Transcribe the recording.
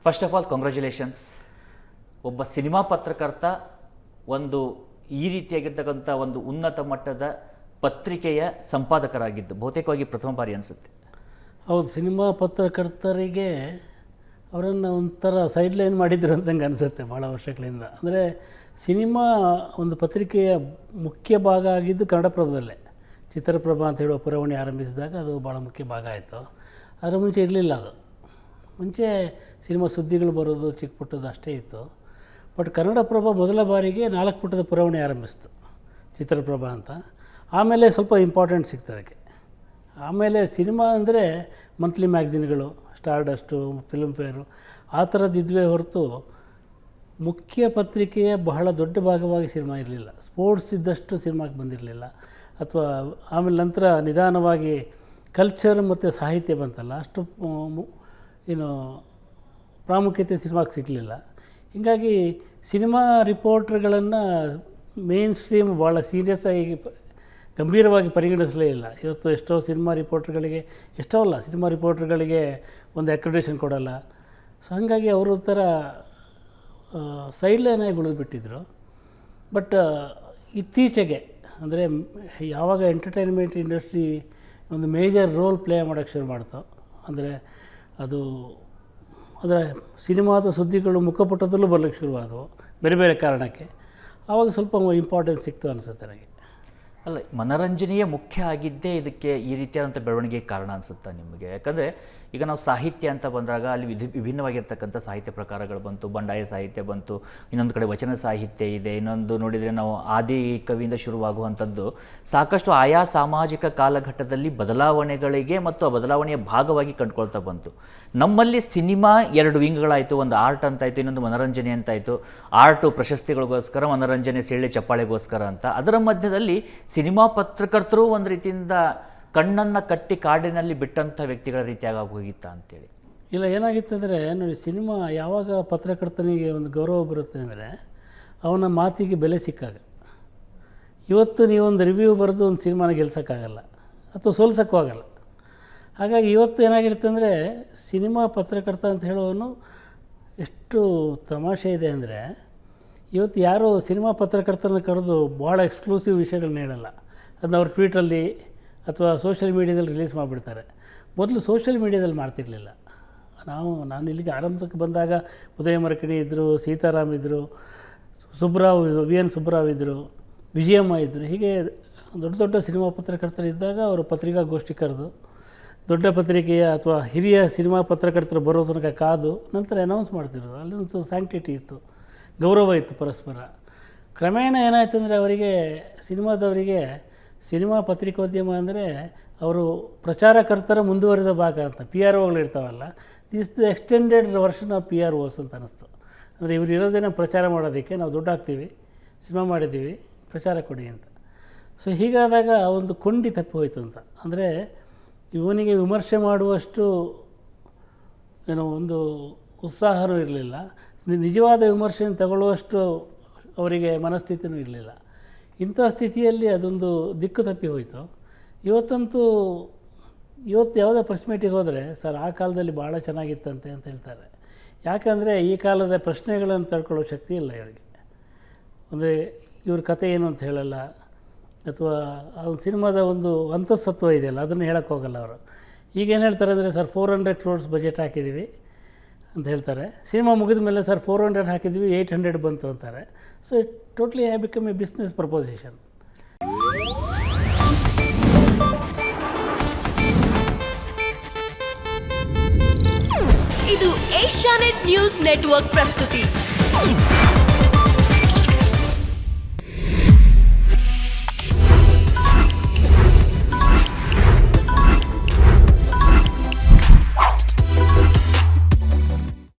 First of all congratulations. ಒಬ್ಬ cinema ಪತ್ರಕರ್ತ ಒಂದು ಈ ರೀತಿಯಾಗಿರ್ತಕ್ಕಂಥ ಒಂದು ಉನ್ನತ ಮಟ್ಟದ ಪತ್ರಿಕೆಯ ಸಂಪಾದಕರಾಗಿದ್ದು ಬಹುತೇಕವಾಗಿ ಪ್ರಥಮ ಬಾರಿ ಅನಿಸುತ್ತೆ. ಹೌದು, ಸಿನಿಮಾ ಪತ್ರಕರ್ತರಿಗೆ ಅವರನ್ನು ಒಂಥರ ಸೈಡ್ ಲೈನ್ ಮಾಡಿದ್ರು ಅಂತಂಗೆ ಅನಿಸುತ್ತೆ ಭಾಳ ವರ್ಷಗಳಿಂದ. ಅಂದರೆ ಸಿನಿಮಾ ಒಂದು ಪತ್ರಿಕೆಯ ಮುಖ್ಯ ಭಾಗ ಆಗಿದ್ದು ಕನ್ನಡಪ್ರಭದಲ್ಲೇ. ಚಿತ್ರಪ್ರಭ ಅಂತ ಹೇಳುವ ಪುರವಣಿ ಆರಂಭಿಸಿದಾಗ ಅದು ಭಾಳ ಮುಖ್ಯ ಭಾಗ ಆಯಿತು. ಅದರ ಮುಂಚೆ ಇರಲಿಲ್ಲ. ಅದು ಮುಂಚೆ ಸಿನಿಮಾ ಸುದ್ದಿಗಳು ಬರೋದು ಚಿಕ್ಕ ಪುಟ್ಟದ್ದು ಅಷ್ಟೇ ಇತ್ತು. ಬಟ್ ಕನ್ನಡಪ್ರಭ ಮೊದಲ ಬಾರಿಗೆ 4 ಪುಟದ ಪುರವಣಿ ಆರಂಭಿಸಿತು, ಚಿತ್ರಪ್ರಭ ಅಂತ. ಆಮೇಲೆ ಸ್ವಲ್ಪ ಇಂಪಾರ್ಟೆಂಟ್ ಸಿಗ್ತದೆ ಅದಕ್ಕೆ. ಆಮೇಲೆ ಸಿನಿಮಾ ಅಂದರೆ ಮಂತ್ಲಿ ಮ್ಯಾಗ್ಝಿನ್ಗಳು, ಸ್ಟಾರ್ಡಸ್ಟು, ಫಿಲ್ಮ್ ಫೇರು ಆ ಥರದ್ದಿದ್ವೇ ಹೊರತು ಮುಖ್ಯ ಪತ್ರಿಕೆಯ ಬಹಳ ದೊಡ್ಡ ಭಾಗವಾಗಿ ಸಿನಿಮಾ ಇರಲಿಲ್ಲ. ಸ್ಪೋರ್ಟ್ಸ್ ಇದ್ದಷ್ಟು ಸಿನಿಮಾಗೆ ಬಂದಿರಲಿಲ್ಲ. ಅಥವಾ ಆಮೇಲೆ ನಂತರ ನಿಧಾನವಾಗಿ ಕಲ್ಚರ್ ಮತ್ತು ಸಾಹಿತ್ಯ ಬಂತಲ್ಲ, ಅಷ್ಟು ಏನು ಪ್ರಾಮುಖ್ಯತೆ ಸಿನಿಮಾಗೆ ಸಿಗಲಿಲ್ಲ. ಹೀಗಾಗಿ ಸಿನಿಮಾ ರಿಪೋರ್ಟ್ರ್ಗಳನ್ನು ಮೇನ್ ಸ್ಟ್ರೀಮ್ ಭಾಳ ಸೀರಿಯಸ್ ಆಗಿ ಗಂಭೀರವಾಗಿ ಪರಿಗಣಿಸಲೇ ಇಲ್ಲ. ಇವತ್ತು ಎಷ್ಟೋ ಸಿನಿಮಾ ರಿಪೋರ್ಟ್ರ್ಗಳಿಗೆ ಒಂದು ಅಕ್ರೆಡಿಟೇಷನ್ ಕೊಡಲ್ಲ. ಸೊ ಹಾಗಾಗಿ ಅವರು ಥರ ಸೈಡ್ ಲೈನಾಗಿ ಉಳಿದುಬಿಟ್ಟಿದ್ರು. ಬಟ್ ಇತ್ತೀಚೆಗೆ ಅಂದರೆ ಯಾವಾಗ ಎಂಟರ್ಟೈನ್ಮೆಂಟ್ ಇಂಡಸ್ಟ್ರಿ ಒಂದು ಮೇಜರ್ ರೋಲ್ ಪ್ಲೇ ಮಾಡೋಕ್ಕೆ ಶುರು ಮಾಡ್ತೋ, ಅಂದರೆ ಅದು ಅದರ ಸಿನಿಮಾದ ಸುದ್ದಿಗಳು ಮುಖಪುಟದಲ್ಲೂ ಬರಲಿಕ್ಕೆ ಶುರುವಾದವು ಬೇರೆ ಬೇರೆ ಕಾರಣಕ್ಕೆ, ಆವಾಗ ಸ್ವಲ್ಪ ಇಂಪಾರ್ಟೆನ್ಸ್ ಸಿಕ್ತು ಅನಿಸುತ್ತೆ ನನಗೆ. ಅಲ್ಲ, ಮನೋರಂಜನೆಯೇ ಮುಖ್ಯ ಆಗಿದ್ದೇ ಇದಕ್ಕೆ ಈ ರೀತಿಯಾದಂಥ ಬೆಳವಣಿಗೆಗೆ ಕಾರಣ ಅನಿಸುತ್ತಾ ನಿಮಗೆ? ಯಾಕಂದರೆ ಈಗ ನಾವು ಸಾಹಿತ್ಯ ಅಂತ ಬಂದಾಗ ಅಲ್ಲಿ ವಿಭಿನ್ನವಾಗಿರ್ತಕ್ಕಂಥ ಸಾಹಿತ್ಯ ಪ್ರಕಾರಗಳು ಬಂತು. ಬಂಡಾಯ ಸಾಹಿತ್ಯ ಬಂತು, ಇನ್ನೊಂದು ಕಡೆ ವಚನ ಸಾಹಿತ್ಯ ಇದೆ, ಇನ್ನೊಂದು ನೋಡಿದರೆ ನಾವು ಆದಿ ಕವಿಯಿಂದ ಶುರುವಾಗುವಂಥದ್ದು ಸಾಕಷ್ಟು ಆಯಾ ಸಾಮಾಜಿಕ ಕಾಲಘಟ್ಟದಲ್ಲಿ ಬದಲಾವಣೆಗಳಿಗೆ ಮತ್ತು ಆ ಬದಲಾವಣೆಯ ಭಾಗವಾಗಿ ಕಂಡುಕೊಳ್ತಾ ಬಂತು. ನಮ್ಮಲ್ಲಿ ಸಿನಿಮಾ 2 ವಿಂಗ್ಗಳಾಯಿತು. ಒಂದು ಆರ್ಟ್ ಅಂತಾಯಿತು, ಇನ್ನೊಂದು ಮನೋರಂಜನೆ ಅಂತಾಯಿತು. ಆರ್ಟು ಪ್ರಶಸ್ತಿಗಳಿಗೋಸ್ಕರ, ಮನೋರಂಜನೆ ಸೇಳೆ ಚಪ್ಪಾಳೆಗೋಸ್ಕರ ಅಂತ. ಅದರ ಮಧ್ಯದಲ್ಲಿ ಸಿನಿಮಾ ಪತ್ರಕರ್ತರು ಒಂದು ರೀತಿಯಿಂದ ಕಣ್ಣನ್ನು ಕಟ್ಟಿ ಕಾಡಿನಲ್ಲಿ ಬಿಟ್ಟಂಥ ವ್ಯಕ್ತಿಗಳ ರೀತಿಯಾಗಿ ಹೋಗಿತ್ತಾ ಅಂತೇಳಿ. ಇಲ್ಲ, ಏನಾಗಿತ್ತು ಅಂದರೆ ನೋಡಿ, ಸಿನಿಮಾ ಯಾವಾಗ ಪತ್ರಕರ್ತನಿಗೆ ಒಂದು ಗೌರವ ಬರುತ್ತೆ ಅಂದರೆ ಅವನ ಮಾತಿಗೆ ಬೆಲೆ ಸಿಕ್ಕಾಗ. ಇವತ್ತು ನೀವೊಂದು ರಿವ್ಯೂ ಬರೆದು ಒಂದು ಸಿನಿಮಾನ ಗೆಲ್ಸೋಕ್ಕಾಗಲ್ಲ ಅಥವಾ ಸೋಲ್ಸೋಕ್ಕೂ ಆಗಲ್ಲ. ಹಾಗಾಗಿ ಇವತ್ತು ಏನಾಗಿರುತ್ತೆ ಅಂದರೆ ಸಿನಿಮಾ ಪತ್ರಕರ್ತ ಅಂತ ಹೇಳೋನು ಎಷ್ಟು ತಮಾಷೆ ಇದೆ ಅಂದರೆ, ಇವತ್ತು ಯಾರು ಸಿನಿಮಾ ಪತ್ರಕರ್ತನ ಕರೆದು ಭಾಳ ಎಕ್ಸ್ಕ್ಲೂಸಿವ್ ವಿಷಯಗಳನ್ನ ಹೇಳಲ್ಲ. ಅದನ್ನ ಅವ್ರ ಟ್ವೀಟಲ್ಲಿ ಅಥವಾ ಸೋಷಿಯಲ್ ಮೀಡ್ಯಾದಲ್ಲಿ ರಿಲೀಸ್ ಮಾಡಿಬಿಡ್ತಾರೆ. ಮೊದಲು ಸೋಷಿಯಲ್ ಮೀಡ್ಯಾದಲ್ಲಿ ಮಾಡ್ತಿರಲಿಲ್ಲ. ನಾನು ಇಲ್ಲಿಗೆ ಆರಂಭಕ್ಕೆ ಬಂದಾಗ ಉದಯ ಮರಕಣಿ ಇದ್ದರು, ಸೀತಾರಾಮ್ ಇದ್ದರು, ವಿ.ಎನ್. ಸುಬ್ಬರಾವ್ ಇದ್ದರು, ವಿಜಯಮ್ಮ ಇದ್ದರು. ಹೀಗೆ ದೊಡ್ಡ ದೊಡ್ಡ ಸಿನಿಮಾ ಪತ್ರಕರ್ತರು ಇದ್ದಾಗ ಅವರು ಪತ್ರಿಕಾಗೋಷ್ಠಿ ಕರೆದು ದೊಡ್ಡ ಪತ್ರಿಕೆಯ ಅಥವಾ ಹಿರಿಯ ಸಿನಿಮಾ ಪತ್ರಕರ್ತರು ಬರೋ ತನಕ ಕಾದು ನಂತರ ಅನೌನ್ಸ್ ಮಾಡ್ತಿರೋದು. ಅಲ್ಲಿ ಒಂದು ಸ್ಯಾಂಕ್ಟಿಟಿ ಇತ್ತು, ಗೌರವ ಇತ್ತು ಪರಸ್ಪರ. ಕ್ರಮೇಣ ಏನಾಯ್ತು ಅಂದರೆ ಅವರಿಗೆ, ಸಿನಿಮಾದವರಿಗೆ ಸಿನಿಮಾ ಪತ್ರಿಕೋದ್ಯಮ ಅಂದರೆ ಅವರು ಪ್ರಚಾರಕರ್ತರ ಮುಂದುವರಿದ ಭಾಗ ಅಂತ. PROಗಳು ಇರ್ತಾವಲ್ಲ, this the extended version of PROs ಅಂತ ಅನ್ನಿಸ್ತು. ಅಂದರೆ ಇವರು ಇರೋದೇನೋ ಪ್ರಚಾರ ಮಾಡೋದಕ್ಕೆ, ನಾವು ದುಡ್ಡು ಹಾಕ್ತೀವಿ, ಸಿನಿಮಾ ಮಾಡಿದ್ದೀವಿ, ಪ್ರಚಾರ ಕೊಡಿ ಅಂತ. ಸೊ ಹೀಗಾದಾಗ ಒಂದು ಕೊಂಡಿ ತಪ್ಪಿ ಹೋಯಿತು ಅಂತ. ಅಂದರೆ ಇವನಿಗೆ ವಿಮರ್ಶೆ ಮಾಡುವಷ್ಟು ಒಂದು ಉತ್ಸಾಹವೂ ಇರಲಿಲ್ಲ, ನಿಜವಾದ ವಿಮರ್ಶೆಯನ್ನು ತಗೊಳ್ಳುವಷ್ಟು ಅವರಿಗೆ ಮನಸ್ಥಿತಿಯೂ ಇರಲಿಲ್ಲ. ಇಂಥ ಸ್ಥಿತಿಯಲ್ಲಿ ಅದೊಂದು ದಿಕ್ಕು ತಪ್ಪಿ ಹೋಯಿತು. ಇವತ್ತು ಯಾವುದೇ ಪ್ರೆಸ್ ಮೀಟಿಗೆ ಹೋದರೆ ಸರ್ ಆ ಕಾಲದಲ್ಲಿ ಭಾಳ ಚೆನ್ನಾಗಿತ್ತಂತೆ ಅಂತ ಹೇಳ್ತಾರೆ. ಯಾಕಂದರೆ ಈ ಕಾಲದ ಪ್ರಶ್ನೆಗಳನ್ನು ತಡ್ಕೊಳ್ಳೋ ಶಕ್ತಿ ಇಲ್ಲ ಇವರಿಗೆ. ಅಂದರೆ ಇವ್ರ ಕತೆ ಏನು ಅಂತ ಹೇಳಲ್ಲ, ಅಥವಾ ಆ ಸಿನಿಮಾದ ಒಂದು ಅಂತಃಸತ್ವ ಇದೆಯಲ್ಲ ಅದನ್ನು ಹೇಳೋಕ್ಕೆ ಹೋಗಲ್ಲ ಅವರು. ಈಗೇನು ಹೇಳ್ತಾರೆ ಅಂದರೆ, ಸರ್ 400 crores ಬಜೆಟ್ ಹಾಕಿದ್ದೀವಿ ಅಂತ ಹೇಳ್ತಾರೆ. ಸಿನಿಮಾ ಮುಗಿದ ಮೇಲೆ ಸರ್ 400 ಹಾಕಿದ್ವಿ, 800 ಬಂತು ಅಂತಾರೆ. So it totally have become A business proposition. ಇದು ಏಷ್ಯಾನೆಟ್ ನ್ಯೂಸ್ ನೆಟ್ವರ್ಕ್ ಪ್ರಸ್ತುತಿ.